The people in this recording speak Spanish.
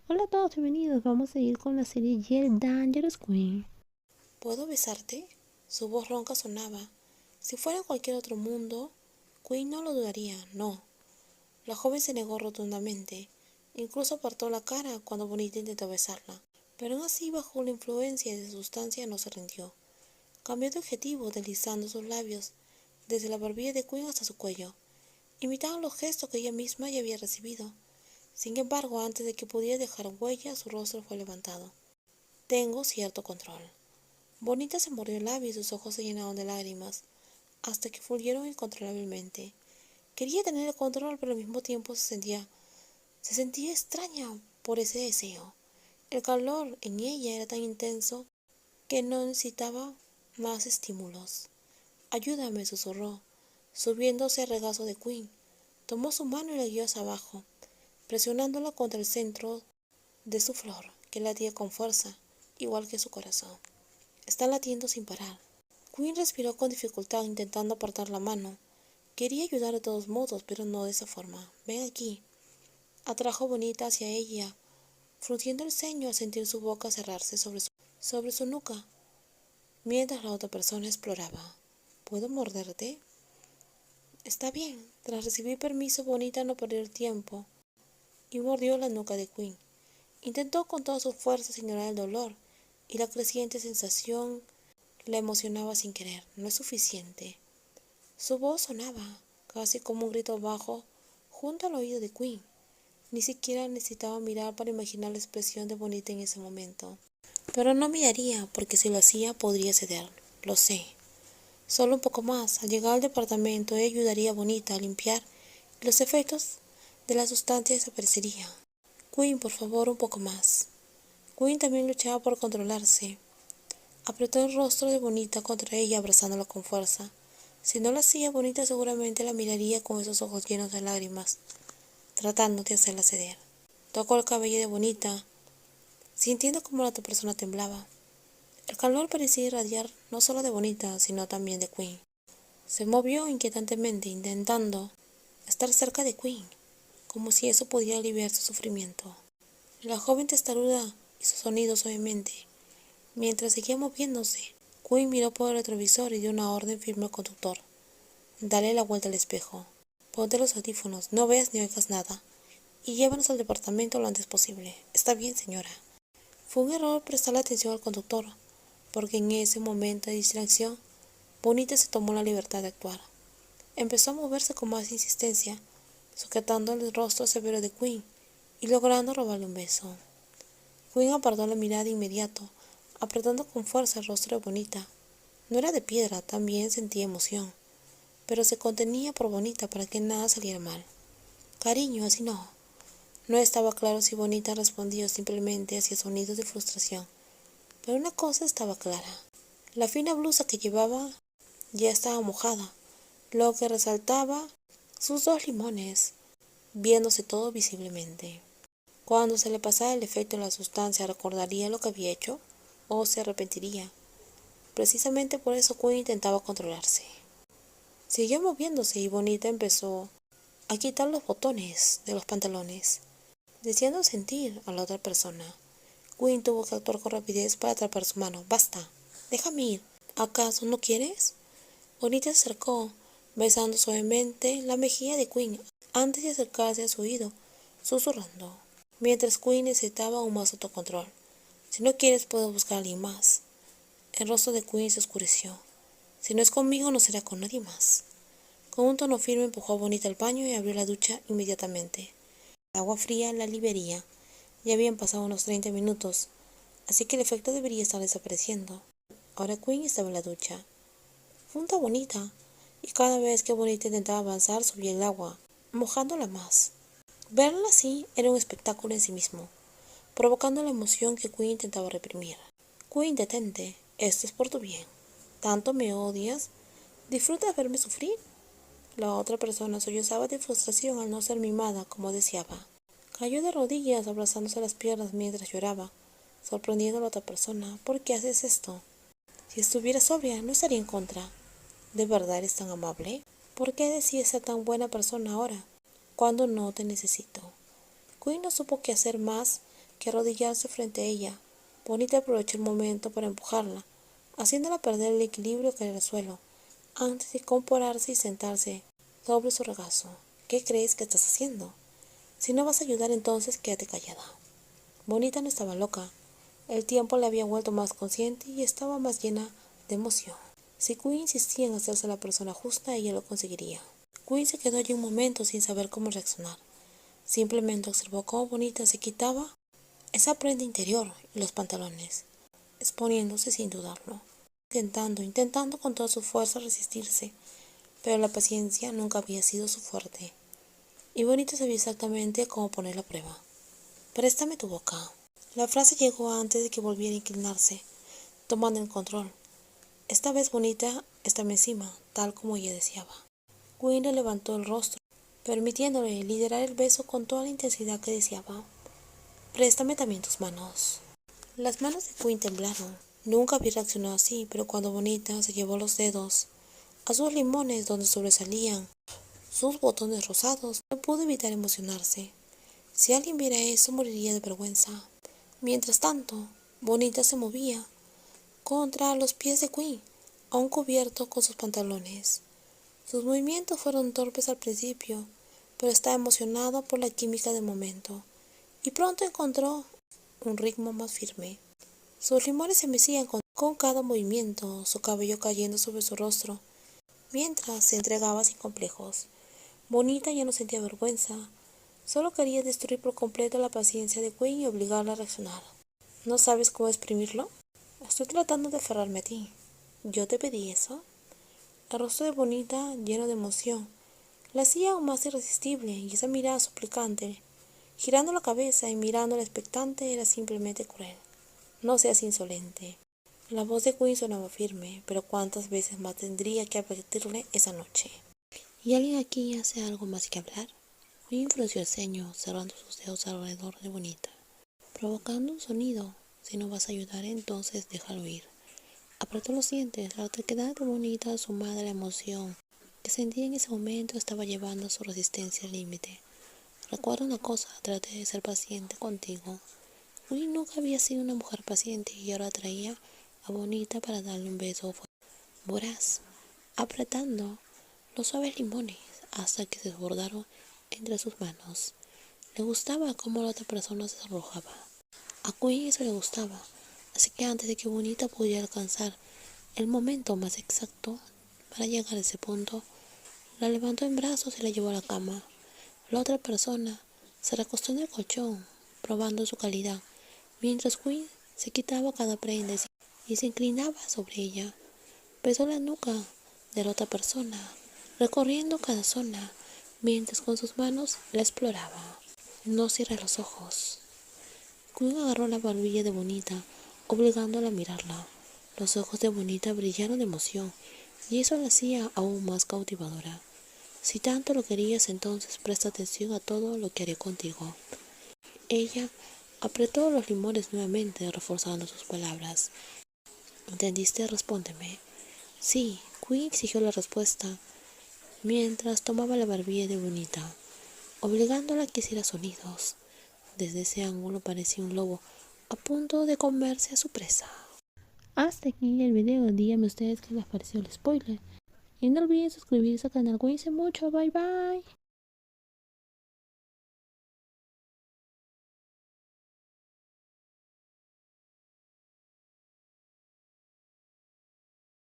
Hola a todos, bienvenidos. Vamos a seguir con la serie Yell Dangerous Queen. ¿Puedo besarte? Su voz ronca sonaba. Si fuera en cualquier otro mundo, Queen no lo dudaría, no. La joven se negó rotundamente. Incluso apartó la cara cuando Bonita intentó besarla. Pero aún así, bajo la influencia de su sustancia, no se rindió. Cambió de objetivo, deslizando sus labios desde la barbilla de Queen hasta su cuello, imitando los gestos que ella misma ya había recibido. Sin embargo, antes de que pudiera dejar huella, su rostro fue levantado. Tengo cierto control. Bonita se mordió el labio y sus ojos se llenaron de lágrimas, hasta que fluyeron incontrolablemente. Quería tener el control, pero al mismo tiempo se sentía extraña por ese deseo. El calor en ella era tan intenso que no necesitaba más estímulos. Ayúdame, susurró, subiéndose al regazo de Queen. Tomó su mano y la guió hacia abajo, presionándola contra el centro de su flor, que latía con fuerza, igual que su corazón. Está latiendo sin parar. Queen respiró con dificultad intentando apartar la mano. Quería ayudar de todos modos, pero no de esa forma. Ven aquí. Atrajo Bonita hacia ella, frunciendo el ceño al sentir su boca cerrarse sobre su nuca, mientras la otra persona exploraba. ¿Puedo morderte? Está bien. Tras recibir permiso, Bonita no perdió el tiempo y mordió la nuca de Queen. Intentó con todas sus fuerzas ignorar el dolor y la creciente sensación la emocionaba sin querer. No es suficiente. Su voz sonaba, casi como un grito bajo, junto al oído de Queen. Ni siquiera necesitaba mirar para imaginar la expresión de Bonita en ese momento. Pero no miraría, porque si lo hacía podría ceder. Lo sé. Solo un poco más. Al llegar al departamento, ella ayudaría a Bonita a limpiar y los efectos de la sustancia desaparecerían. Queen, por favor, un poco más. Queen también luchaba por controlarse. Apretó el rostro de Bonita contra ella, abrazándola con fuerza. Si no lo hacía, Bonita seguramente la miraría con esos ojos llenos de lágrimas, tratando de hacerla ceder. Tocó el cabello de Bonita, sintiendo como la otra persona temblaba. El calor parecía irradiar no solo de Bonita, sino también de Queen. Se movió inquietantemente, intentando estar cerca de Queen, como si eso pudiera aliviar su sufrimiento. La joven testaruda hizo sonidos suavemente, mientras seguía moviéndose. Queen miró por el retrovisor y dio una orden firme al conductor. Dale la vuelta al espejo. Ponte los audífonos, no veas ni oigas nada. Y llévanos al departamento lo antes posible. Está bien, señora. Fue un error prestarle atención al conductor, porque en ese momento de distracción, Bonita se tomó la libertad de actuar. Empezó a moverse con más insistencia, sujetando el rostro severo de Queen y logrando robarle un beso. Queen apartó la mirada de inmediato, apretando con fuerza el rostro de Bonita. No era de piedra, también sentía emoción, pero se contenía por Bonita para que nada saliera mal. Cariño, así no. No estaba claro si Bonita respondía o simplemente hacía sonidos de frustración, pero una cosa estaba clara. La fina blusa que llevaba ya estaba mojada, lo que resaltaba sus dos limones, viéndose todo visiblemente. Cuando se le pasara el efecto de la sustancia, ¿recordaría lo que había hecho o se arrepentiría? Precisamente por eso Quinn intentaba controlarse. Siguió moviéndose y Bonita empezó a quitar los botones de los pantalones, deseando sentir a la otra persona. Quinn tuvo que actuar con rapidez para atrapar su mano. Basta, déjame ir. ¿Acaso no quieres? Bonita se acercó, besando suavemente la mejilla de Quinn antes de acercarse a su oído, susurrando, mientras Quinn necesitaba aún más autocontrol. Si no quieres, puedo buscar a alguien más. El rostro de Quinn se oscureció. Si no es conmigo, no será con nadie más. Con un tono firme empujó a Bonita al baño y abrió la ducha inmediatamente. El agua fría la aliviaría. Ya habían pasado unos 30 minutos, así que el efecto debería estar desapareciendo. Ahora Quinn estaba en la ducha. Junto a Bonita, y cada vez que Bonita intentaba avanzar subía el agua, mojándola más. Verla así era un espectáculo en sí mismo, provocando la emoción que Quinn intentaba reprimir. Quinn, detente, esto es por tu bien. ¿Tanto me odias? ¿Disfrutas verme sufrir? La otra persona sollozaba de frustración al no ser mimada como deseaba. Cayó de rodillas abrazándose las piernas mientras lloraba, sorprendiendo a la otra persona. ¿Por qué haces esto? Si estuviera sobria, no estaría en contra. ¿De verdad eres tan amable? ¿Por qué decides ser tan buena persona ahora, cuando no te necesito? Quinn no supo qué hacer más que arrodillarse frente a ella. Bonita aprovechó el momento para empujarla, haciéndola perder el equilibrio que era el suelo, antes de incorporarse y sentarse sobre su regazo. ¿Qué crees que estás haciendo? Si no vas a ayudar, entonces quédate callada. Bonita no estaba loca. El tiempo la había vuelto más consciente y estaba más llena de emoción. Si Queen insistía en hacerse la persona justa, ella lo conseguiría. Queen se quedó allí un momento sin saber cómo reaccionar. Simplemente observó cómo Bonita se quitaba esa prenda interior y los pantalones, exponiéndose sin dudarlo, intentando con toda su fuerza resistirse, pero la paciencia nunca había sido su fuerte, y Bonita sabía exactamente cómo poner la prueba. Préstame tu boca. La frase llegó antes de que volviera a inclinarse, tomando el control. Esta vez Bonita estaba encima, tal como ella deseaba. Queen le levantó el rostro, permitiéndole liderar el beso con toda la intensidad que deseaba. Préstame también tus manos. Las manos de Queen temblaron. Nunca había reaccionado así, pero cuando Bonita se llevó los dedos a sus limones donde sobresalían sus botones rosados, no pudo evitar emocionarse. Si alguien viera eso, moriría de vergüenza. Mientras tanto, Bonita se movía contra los pies de Queen, aún cubierto con sus pantalones. Sus movimientos fueron torpes al principio, pero estaba emocionado por la química del momento, y pronto encontró un ritmo más firme. Sus limones se mecían con cada movimiento, su cabello cayendo sobre su rostro, mientras se entregaba sin complejos. Bonita ya no sentía vergüenza, solo quería destruir por completo la paciencia de Queen y obligarla a reaccionar. ¿No sabes cómo exprimirlo? Estoy tratando de aferrarme a ti. ¿Yo te pedí eso? El rostro de Bonita, lleno de emoción, la hacía aún más irresistible, y esa mirada suplicante, girando la cabeza y mirándola expectante, era simplemente cruel. No seas insolente. La voz de Queen sonaba firme, pero ¿cuántas veces más tendría que advertirle esa noche? ¿Y alguien aquí hace algo más que hablar? Queen frunció el ceño, cerrando sus dedos alrededor de Bonita, provocando un sonido. Si no vas a ayudar, entonces déjalo ir. Apretó los dientes. La terquedad de Bonita, sumada a la emoción que sentía en ese momento, estaba llevando su resistencia al límite. Recuerda una cosa, traté de ser paciente contigo. Queen nunca había sido una mujer paciente y ahora traía a Bonita para darle un beso voraz, apretando los suaves limones hasta que se desbordaron entre sus manos. Le gustaba cómo la otra persona se arrojaba. A Queen eso le gustaba, así que antes de que Bonita pudiera alcanzar el momento más exacto para llegar a ese punto, la levantó en brazos y la llevó a la cama. La otra persona se recostó en el colchón, probando su calidad, mientras Queen se quitaba cada prenda y se inclinaba sobre ella. Besó la nuca de la otra persona, recorriendo cada zona, mientras con sus manos la exploraba. No cierres los ojos. Queen agarró la barbilla de Bonita, obligándola a mirarla. Los ojos de Bonita brillaron de emoción, y eso la hacía aún más cautivadora. Si tanto lo querías, entonces presta atención a todo lo que haré contigo. Ella apretó los limones nuevamente, reforzando sus palabras. ¿Entendiste? Respóndeme. Sí, Queen exigió la respuesta, mientras tomaba la barbilla de Bonita, obligándola a que hiciera sonidos. Desde ese ángulo parecía un lobo a punto de comerse a su presa. Hasta aquí el video. Díganme ustedes qué les pareció el spoiler. Y no olviden suscribirse al canal. Cuídense mucho. Bye bye.